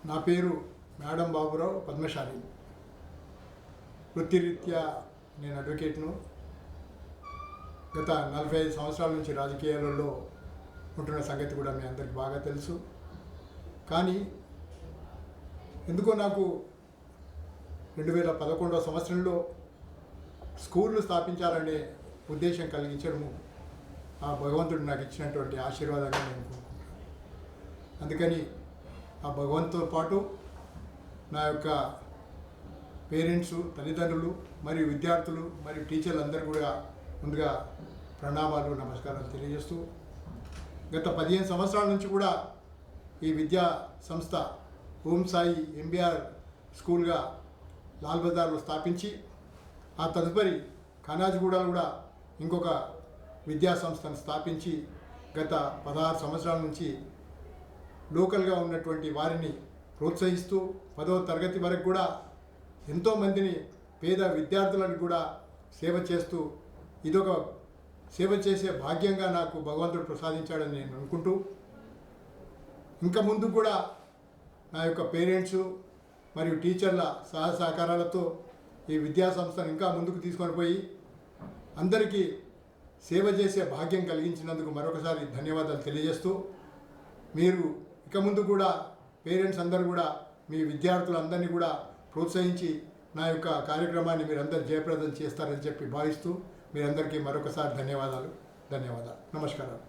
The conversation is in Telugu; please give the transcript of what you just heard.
నా పేరు మేడం బాబురావు పద్మశాలి. వృత్తిరీత్యా నేను అడ్వకేట్ను. గత 45 సంవత్సరాల నుంచి రాజకీయాలలో ఉంటున్న సంగతి కూడా మీ అందరికీ బాగా తెలుసు. కానీ ఎందుకో నాకు 2011వ సంవత్సరంలో స్కూళ్ళు స్థాపించాలనే ఉద్దేశం కలిగించడము ఆ భగవంతుడు నాకు ఇచ్చినటువంటి ఆశీర్వాదంగా నేను కోరుకుంటున్నాను. అందుకని ఆ భగవంతుతో పాటు నా యొక్క పేరెంట్స్, తల్లిదండ్రులు మరియు విద్యార్థులు మరియు టీచర్లు అందరూ కూడా ముందుగా ప్రణామాలు, నమస్కారాలు తెలియజేస్తూ గత 15 సంవత్సరాల నుంచి కూడా ఈ విద్యా సంస్థ ఓం సాయి ఎంబీఆర్ స్కూల్గా లాల్ బజార్లో స్థాపించి ఆ తదుపరి ఖానాజ్గూడలో కూడా ఇంకొక విద్యా సంస్థను స్థాపించి గత 16 సంవత్సరాల నుంచి లోకల్గా ఉన్నటువంటి వారిని ప్రోత్సహిస్తూ 10వ తరగతి వరకు కూడా ఎంతోమందిని పేద విద్యార్థులను కూడా సేవ చేస్తూ ఇదొక సేవ చేసే భాగ్యంగా నాకు భగవంతుడు ప్రసాదించాడని నేను అనుకుంటూ ఇంకా ముందు కూడా నా యొక్క పేరెంట్స్ మరియు టీచర్ల సహకారాలతో ఈ విద్యా సంస్థను ఇంకా ముందుకు తీసుకొని పోయి అందరికీ సేవ చేసే భాగ్యం కలిగించినందుకు మరొకసారి ధన్యవాదాలు తెలియజేస్తూ, మీరు ఇక ముందు కూడా పేరెంట్స్ అందరూ కూడా మీ విద్యార్థులందరినీ కూడా ప్రోత్సహించి నా యొక్క కార్యక్రమాన్ని మీరందరూ జయప్రదం చేస్తారని చెప్పి భావిస్తూ మీరందరికీ మరొకసారి ధన్యవాదాలు. నమస్కారం.